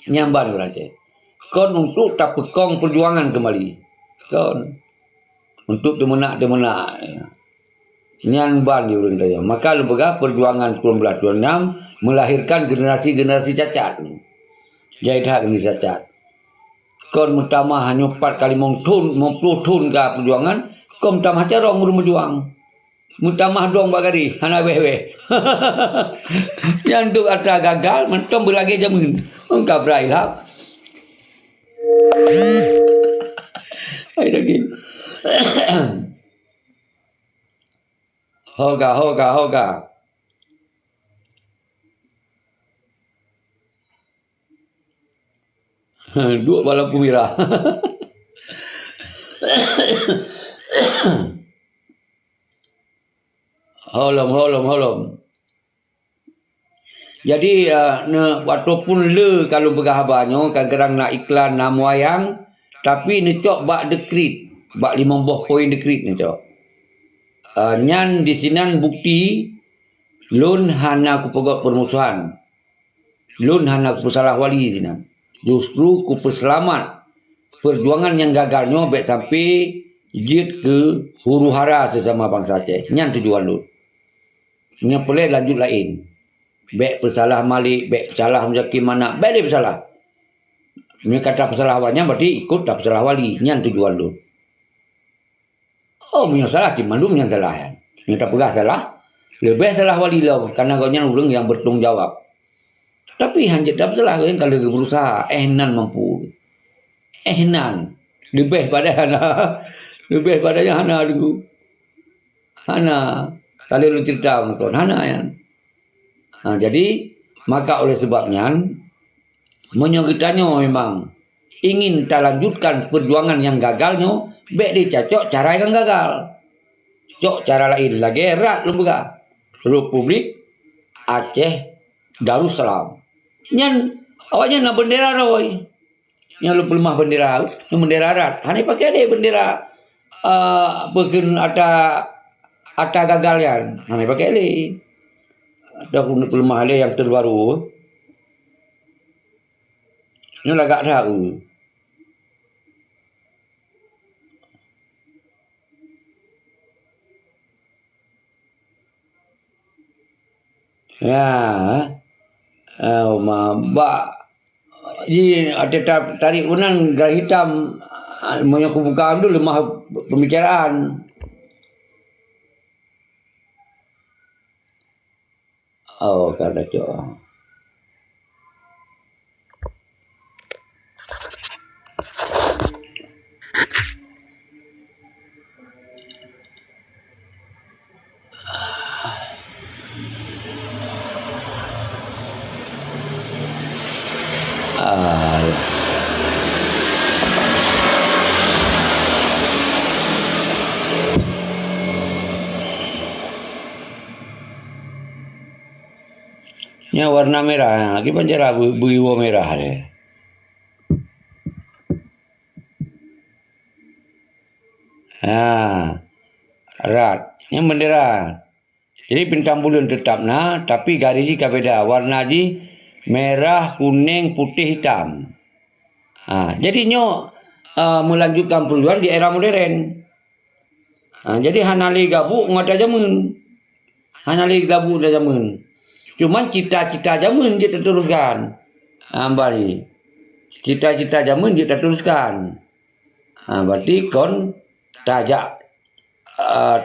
Nyamban orang Aceh. Kon untuk tak pekong perjuangan kembali. Kon untuk temenak. Nyan ban di urang daya. Maka lembaga perjuangan 1926 melahirkan generasi-generasi cacat. Jadi hak generasi cacat. Kon mutamah hanya 4 kali mempelutun ke perjuangan, kon mutamah carong urang berjuang. Mutamah dong bagari, hana weh. Yang tu ata gagal, mentom berlagi jamin. Engkau berailah. Ai lagi. Hoga. Dua bala puwira. Holom. Jadi walaupun kalau bergahabanyo kadang-kadang nak iklan nak wayang, tapi ni cok bak dekrit, bak 15 poin dekrit ni cok. Nyan di sinan bukti lun hana ku pegot permusuhan. Lun hana ku salah wali sinan. Justru ku perselamat perjuangan yang gagalnya baik sampai jid ke huru hara sesama bangsa Aceh. Nyan tujuan lun. Nya boleh lanjut lain. Baik bersalah Malik, baik bersalah Muzaki mana, baik dia bersalah. Ini kata bersalah awalnya berarti ikut tak bersalah wali. Nyan tujuan lun. Oh, punya salah cuma lu yang salah kan. Ini tak pegah salah. Lebih salah wali lah karena kau nyan urang yang bertanggung jawab. Tapi hanjat tak bersalah kau kalau berusaha ehnan mampu. Ehnan lebih pada hana. Lebih pada yang hana dulu. Hana kalau lu cerita mungkin hana yang. Jadi maka oleh sebabnya menyogitanya memang ingin tak lanjutkan perjuangan yang gagalnya. Baik dicacok cara yang gagal. Cok cara lain lagi erat lembaga. Republik Aceh Darussalam. Nyan awaknya nak bendera roy. Yang lu pelemah bendera, bendera erat. Hani pakai ada bendera begin ada gagal yan. Hani pakai ada. Ada pelemah ada yang terbaru. Ini agak tahu. Ya, mbak, ini ada tarik unang garis hitam, mau aku buka dulu lemah pembicaraan. Oh, kada cok. Nya warna merah, lagi panjara buiwo merah deh. Erat. Yang bendera. Jadi bintang bulan tetap tapi garis jika beda. Warna ji merah, kuning, putih, hitam. Jadi melanjutkan perjuangan di era modern. Jadi hanali gabuk ngata jamun. Hanali gabuk dah jamun. Cuman cita-cita jamun dia teruskan. Bari. Cita-cita jamun dia teruskan. Berarti kon tajak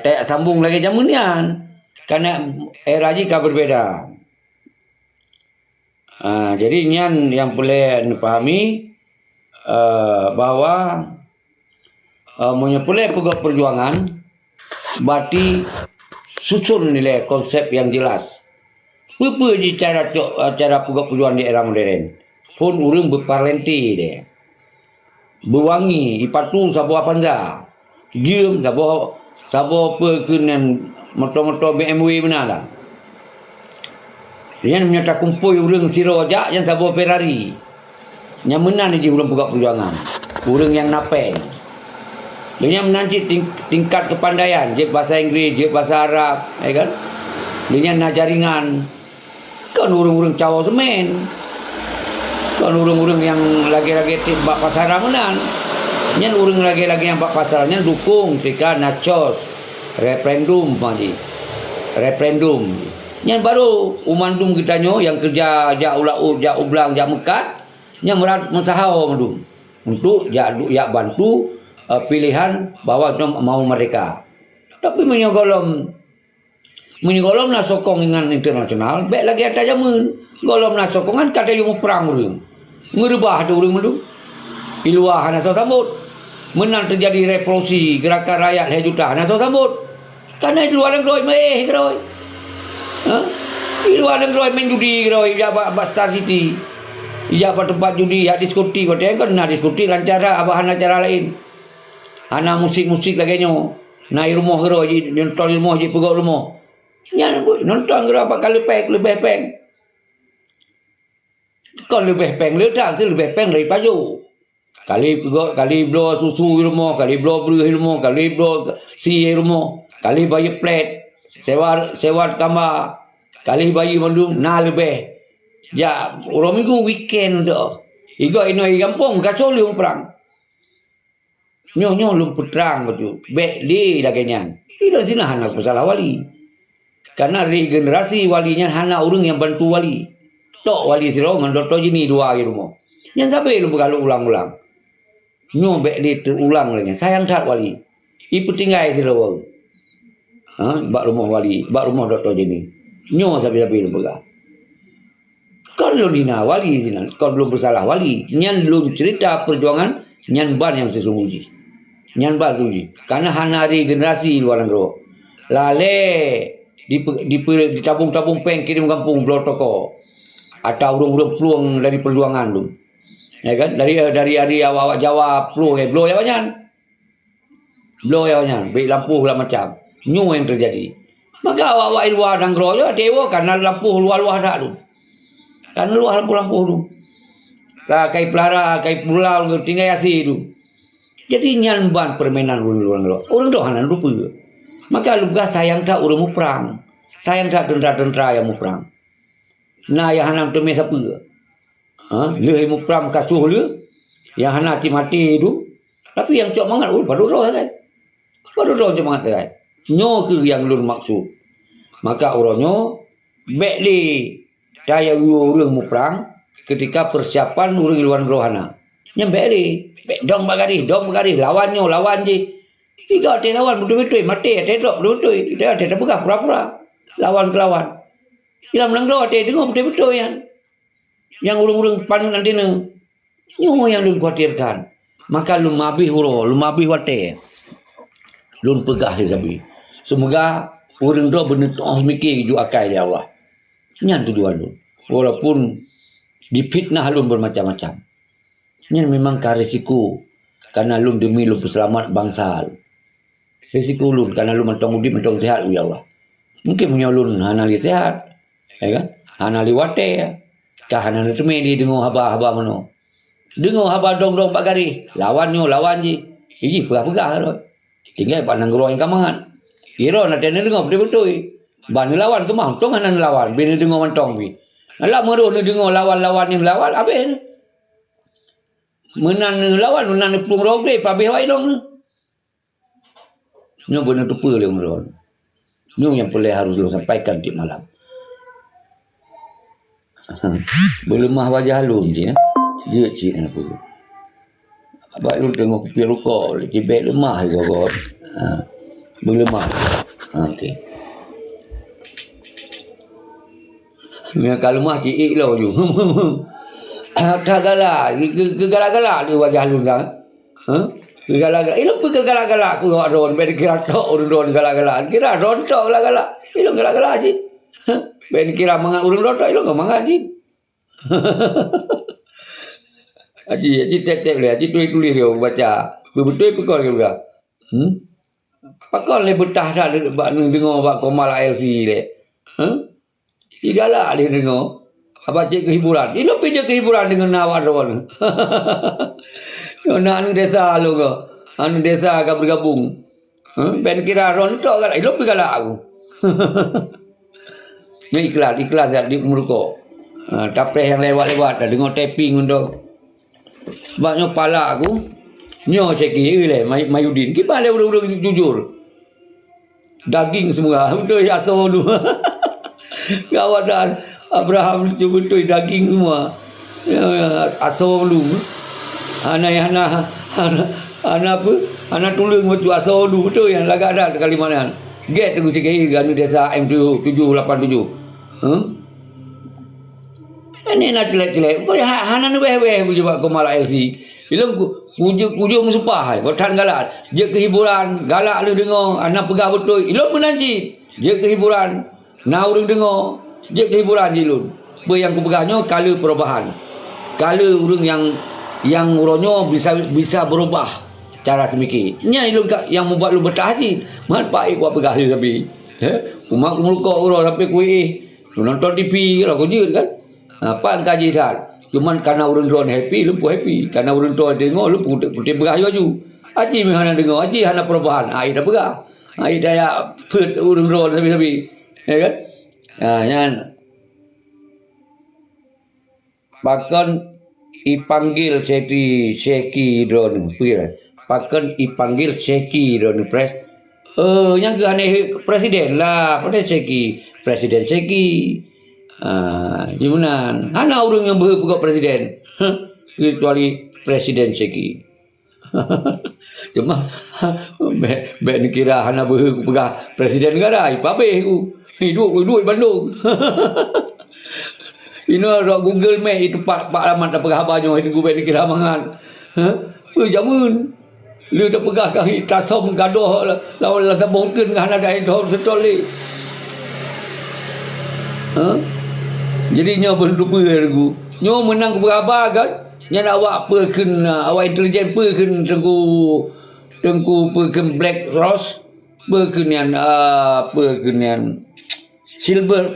tak sambung lagi jamunnya. Karena era jika berbeda. Jadi nyan yang boleh dipahami bahwa menyepulai peguam perjuangan berarti susun nilai konsep yang jelas. Apa je cara peguam perjuangan di era modern? Pun urang berparlenti dia. Berwangi, ipatu sabo panza. Diam sabo perkenan motor-motor BMW benar lah. Yang menyata kumpul urang siro ajak yang sabo Ferrari. Yang menang je urang peguam perjuangan. Urang yang napeng. Dia menanti tingkat kepandaian, je bahasa Inggeris, je bahasa Arab, ya kan? Dia nak jaringan. Kan urang-urang cawa semen. Kan urang-urang yang lagi-lagi bak pasaran menan. Nyan urang lagi-lagi yang bak pasarannya dukung tika nachos referendum mandi. Referendum. Nyan baru umandum kita nyo yang kerja jak ulau jak ublang jak mekat nyan mensahau mandum untuk jak bantu pilihan bahwa mau mereka. Tapi menyogolom nak sokong dengan internasional, baik lagi ada jamun. Golom nak sokongan kata yung perang urang. Ngerubah tu urang mandum. Iluah nak sambut. Menang terjadi revolusi gerakan rakyat hejuta nak sambut. Karena di luar negeri meh geroi. Ha? Di luar negeri main judi geroi ya Star City. Ya tempat judi ya diskuti katanya kan nak diskuti lancar abahan acara lain. Ana musik-musik lagi nyo. Nai rumah geroi nonton rumah je pegok rumah. Ya nonton geroi apa kali lebih peng. Kalau lebih peng ledak lebih peng dari paju. Kali blow susu rumah, kali blow beruh rumah, kali blow si rumah, kali bayi plate, sewa kamar, kali bayi mandum lebih. Ya, orang minggu weekend dah. Iga ini kampung kacau lu perang. Nyo lu perang betul. Bek di laganya. Tidak sini anak masalah wali. Karena regenerasi walinya hana orang yang bantu wali. Tok wali sirongan doktor jini dua di rumah. Yang sampai lu kalau ulang-ulang. Nyo bek di terulang lagi. Sayang tak wali. Ipu tinggal sirawang. Bak rumah wali, bak rumah doktor jini. Nyo sampai lu pegang. Kalau dina wali sini, kalau belum bersalah wali, nyan belum cerita perjuangan nyan ban yang sesungguhnya. Nyan ban sesungguhnya. Karena hanari generasi luar negeri. Lale di tabung-tabung peng kirim kampung belau toko. Atau urung-urung peluang dari perjuangan tu. Ya kan? Dari hari awak Jawa peluang blow ya banyak. Blow ya banyak. Baik lampu lah macam. Nyu yang terjadi. Maka awak luar negeri ya dewa karena lampu luar-luar dah tu. Kan luar lampu-lampu tu. Lah kai pelara, kai pulau tinggal asi tu. Jadi nyan ban permainan luar negeri. Orang tu hanan rupa. Maka lu sayang tak orang mu perang. Sayang tak tentera-tentera yang mu perang. Nah yang hanam teme siapa? Leh mu perang kasuh le. Yang hana mati tu. Tapi yang cok mangat baru roh kan. Baru roh cok mangat kan. Nyo ke yang lu maksud. Maka orangnya bek li daya orang mu perang ketika persiapan orang luar rohana. Nyampe ni, dong bagari, lawan je. Tiga ada lawan betul-betul mati ada drop betul-betul. Dia ada pegah pura-pura. Lawan ke lawan. Dalam lenggro ada dengar betul-betul yang urung-urung panun nanti ne. Nyo yang lu khawatirkan. Maka lu mabih wate. Lu pegah dia sabi. Semoga orang do benar mikir ju akai ya Allah. Nyan tujuan lu. Walaupun difitnah lu bermacam-macam. Nyan memang ka risiko. Karena lu demi lu selamat bangsa. Risiko lu karena lu mentong udi mentong sehat ya Allah. Mungkin punya lu hanali sehat. Ya kan? Hanali wate ya. Kah hanali teme di dengo haba-haba mano. Dengo haba dong-dong pak gari. Lawan je. Iji pegah-pegah tu. Tinggal pak nanggro yang kamangan. Kira nak tena dengo betul-betul. Ban lawan ke mah tong hanan lawan bin dengo mantong bi. Ala meruh ni dengo lawan-lawan ni lawan habis. Menan lawan menan plung rogle pabeh wai dong. Nyo benar tupa le meron. Nyo yang boleh harus lu sampaikan di malam. Belemah wajah lu je. Dia cik apa tu. Abang lu tengok pipi luka, jebek lemah je kau. Belemah. Okey. Memang kalau mah cik lah je. Tak galak. Gegalak-galak di wajah lu dah. Gegalak-galak. Ilu pergi gegalak-galak aku awak ron. Ben kira tok urun ron galak-galak. Kira ron tok galak-galak. Ilu galak-galak je. Ben kira mangan urun ron tok. Ilu enggak mangan je. Haji tek-tek le. Haji tulis-tulis dia baca. Betul pekor ke juga. Pakar le betah dah dengar bak Komal ILC le. Galak dia dengar. Apa cik kehiburan. Ilu pergi kehiburan dengan nawar ron. Nak anu desa lu ke. Anu desa ke bergabung. Ben kira ron tok galak. Ilu pergi galak aku. Ni ikhlas di muruko. Tapres yang lewat-lewat dah dengar tapping untuk. Sebabnya kepala aku nyo seki le Mayudin. Kita ada urang-urang jujur. Daging semua. Betul ya asal dulu. Kawan Abraham cuba betul daging semua. Asal dulu. Anak apa? Anak tulang betul asal dulu betul yang lagak ada Kalimantan. Get tu seki ganu desa M787. Ini nak celek-celek. Kau hana ni weh-weh bujuk kau malak LC. Ilmu kujuk musupah. Kau tan galak. Je kehiburan. Galak lu dengar. Anak pegah betul. Ilmu menanci. Je kehiburan. Nah orang dengar. Je kehiburan jilun. Yang ku pegahnya kala perubahan. Kala orang yang uronyo bisa berubah cara semiki. Nya ilmu yang membuat lu bertahan. Man baik buat pegah lu tapi. Umak mulkok urang sampai kuih. Nonton TV lah kau je kan. Apa kaji dah. Cuman karena orang drone happy, lumpuh happy. Karena orang drone dengar, lumpuh putih berahaju. Aji mihana dengar, aji hana perubahan. Ai dah berah. Ai dah ya put orang drone sabi-sabi. Ya kan? Yang bahkan dipanggil Seki drone. Bahkan dipanggil Seki drone press. Yang aneh presiden lah. Pada Seki. Presiden Seki. Gimana? Hana orang yang berpegak presiden. Kecuali Presiden Seki. Cuma baik ni kira hana berpegak presiden ke dah. Ipabeh aku. Duit Bandung. Ini ada Google Map itu pak alamat tak pegah banyak itu baik ni kira mangan. Jamun. Lu tak pegah kah tasom gadoh lawan la sabongkeun hana dah itu setol ni. Jadi nyo berdupa aku. Nyo menang ke berapa kan? Nya nak awak perken awak intelijen perken tengku perken Black Rose perken yang silver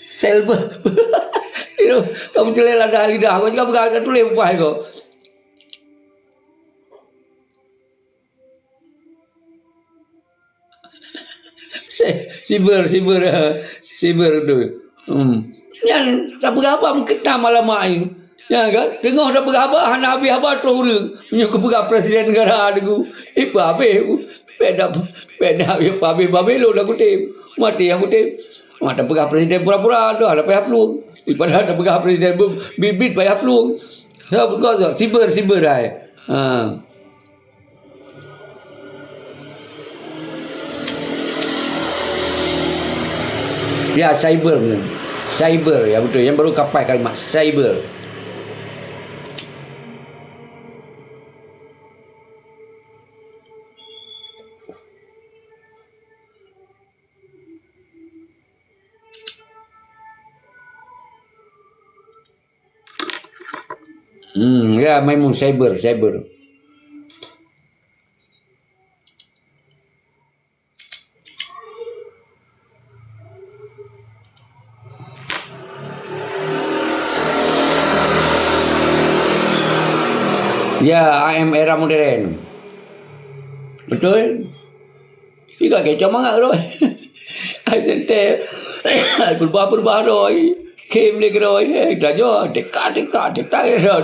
silver. Kamu celah dah lidah. Kau juga berkata tulis apa kau? Siber tu. Yang tak berapa kita malam main. Ya kan? Tengok tak berapa hana habis apa tu orang. Punya kepegah presiden negara aku. Ipa habis aku. Beda habis lo dah kutip. Mati yang kutip. Mata pegah presiden pura-pura dah ada payah peluang. Ipada ada pegah presiden bibit payah peluang. Sebab siber ai. Ya cyber ya betul yang baru kapai kalimat cyber. Ya Maimun cyber. Ya, I am era modern. Betul? Tiga kecam mangak rồi. I said, berubah rồi. Kem lagi rồi. Tanya, dekat.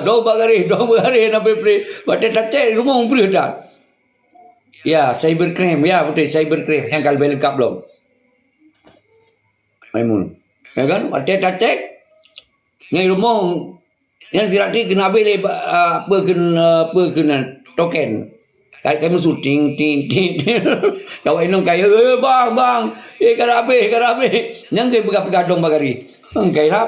Dong bagari nabe pre. Bate tace rumah umpri dah. Ya, cyber crime. Ya, betul cyber crime. Yang kalau lengkap belum? Maimun. Ya kan? Bate tace. Yang rumah yang silati kena beli apa kena token. Kamu syuting ting. Kau ini kaya bang. Karabe. Yang kau pegang dong bagari. Kaya lah.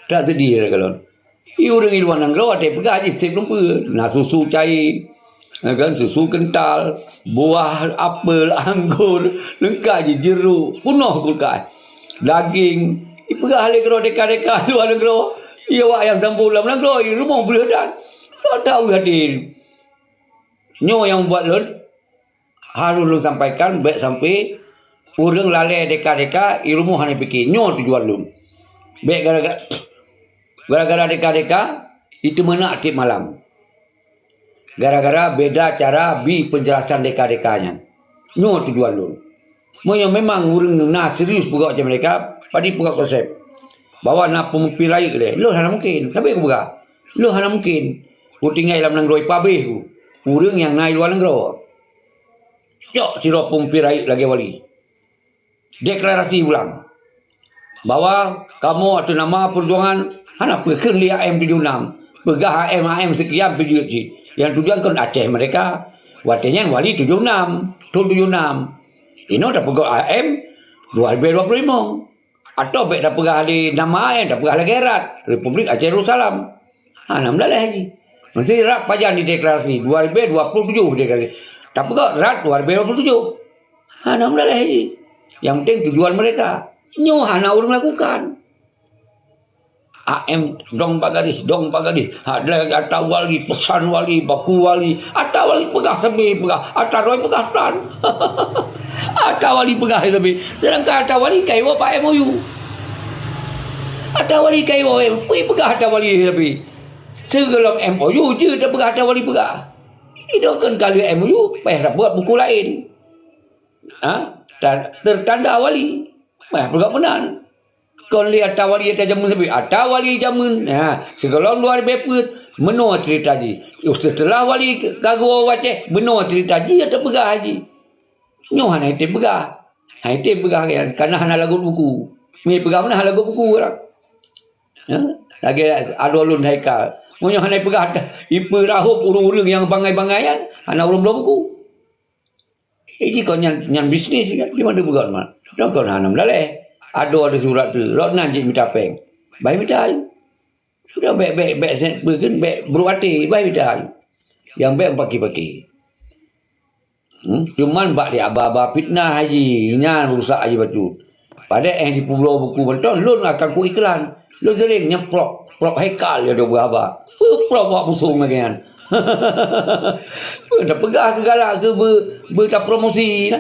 Tak sedih kalau. Orang ilmuwan angro ada pegang aje sebelum nak susu cair. Kan susu kental, buah apel, anggur, lengkap je jeruk, penuh kulkas. Daging, pergi ahli kero dekat-dekat luar negara. Ia awak yang sampai ulang negara, rumah berhadan. Tak tahu hadir. Nyo yang buat lun, harus lun sampaikan, baik sampai orang lalai dekat-dekat, rumah hanya fikir, nyo tujuan lun. Baik gara-gara Gara-gara deka-deka, itu mana aktif malam. Gara-gara beda cara penjelasan deka-dekanya. No tujuan lu. Memang orang nak serius pegak macam mereka, padi pegak konsep. Bawa nak pempirai ke lo hana mungkin. Tapi aku pegak. Lo hana mungkin. Ku tinggal dalam negeri pabeh ku. Orang yang naik luar negeri. Cok siro pempirai lagi wali. Deklarasi ulang. Bahwa kamu atau nama perjuangan hana pekerli AM76. Pegah AM sekian perjuangan. Yang tujuan kan Aceh mereka. Watanya wali 76. Tahun 76. Ini dah pegah AM 2025. Atau baik dah pegah di nama AM, dah pegah lagi erat. Republik Aceh Darussalam. Enam dah lagi. Mesti rak pajan di deklarasi 2027 deklarasi. Tak pegah rat 2027. Enam dah lagi. Yang penting tujuan mereka. Nyoh hana orang lakukan. AM dong bagadi. Ada wali, pesan wali, baku wali. Ada wali pegah sampai pegah. Ada roy pegah plan. Ada wali pegah sampai. Sedangkan ada wali kaiwa Pak MOU. Ada wali kaiwa pegah ada wali sampai. Segala MOU je dah pegah ada wali pegah. Itu kan kali MOU payah buat buku lain. Tertanda wali. Pegah benar. Kau lihat wali ada jamun sampai. Ada wali jamun. Segala luar beput. Menua cerita ji. Setelah wali kagua waceh. Menua cerita ji ada pegah haji. Nyohan itu pegah. Itu pegah kan. Karena hana lagu buku. Ni pegah mana hana lagu buku orang. Lagi ada ulun haikal. Nyohan itu pegah. Ipa rahup urung-urung yang bangai-bangaian. Hana ulun belum buku. Ini kau yang bisnis kan. Di mana pegah mana. Kau hana melaleh. Ada surat tu. Rok nanti minta peng. Baik minta ayu. Sudah baik berhati. Baik minta ayu. Yang baik paki-paki. Cuman bak dia abah-abah fitnah haji. Nyan rusak haji batu. Pada di pulau buku bentong. Lun akan ku iklan. Lun sering nyeprok. Prok haikal dia ada berabah. Prok buat pusung lagi kan. Dah pegah ke galak ke berta promosi.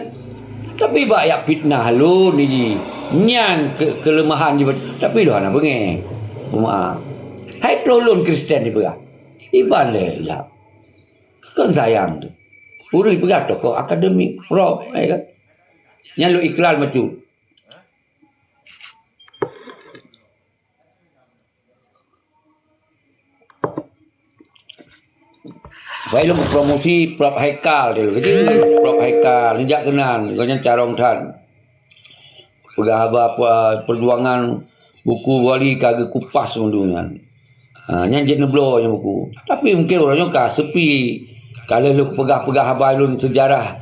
Tapi banyak fitnah lun ni. Nyang kelemahan je. Tapi lu anak bengeng. Maaf. Hai pelolon Kristian ni pegah. Iban le lah. Kan sayang tu. Urus pegah tokoh akademik. Prof. Kan? Yang lu iklan macam. Baik lu promosi Prof Haikal dia lu. Prof Haikal. Sejak kenal. Kau yang carong tan. Pegah apa perjuangan buku wali kagak kupas mendungan. Yang jenis neblo yang buku. Tapi mungkin orangnya kah sepi. Kalau lu pegah-pegah habalun sejarah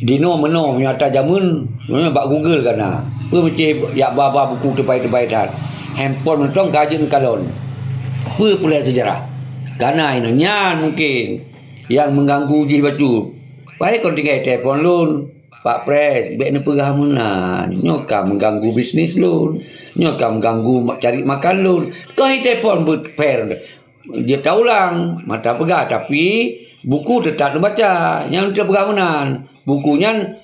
dino meno nyata jamun, sebenarnya bak Google kana. Apa macam ya baba buku terbaik-terbaik dah. Handphone mentong kajian kalon. Apa pula sejarah? Kana ini nyan mungkin yang mengganggu ji baju. Baik kau tinggal telefon lun. Pak Pres, baik ni pegah mana? Nyoka mengganggu bisnis lu. Nyoka mengganggu cari makan lu. Kau telefon berper. Dia tahu lang mata pegah tapi buku tetap membaca. Yang dia pegah mana? Bukunya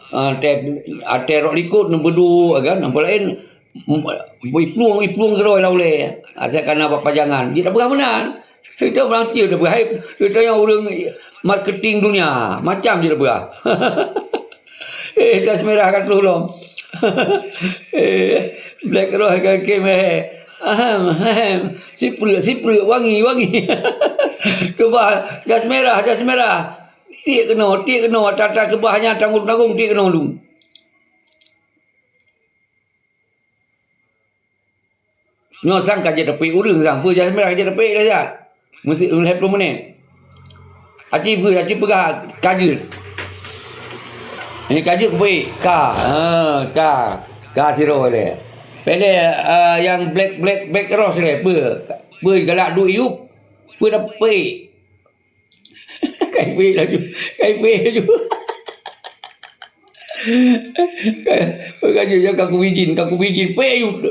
terok likut nombor 2 kan. Nombor lain iplung geroi laule. Asal karena apa jangan. Dia tak pegah mana? Kita berangkir dia pegah. Kita yang orang marketing dunia. Macam dia pegah. Tas merah kat belum. Black roh kan kemeh. Sipul wangi. Kebah jas merah. Tik kena tata kebahnya tanggung tik kena lu. Nyo sang kaje tepi urang sang pu jas merah kaje tepi dah jat. Mesti 20 minit. Aci pegah kaje. Ini kaji kuih ka siro le. Pele yang black cross le pe galak du iup pe dah pe. Kai pe laju. Kaji jaga ku bijin pe iup.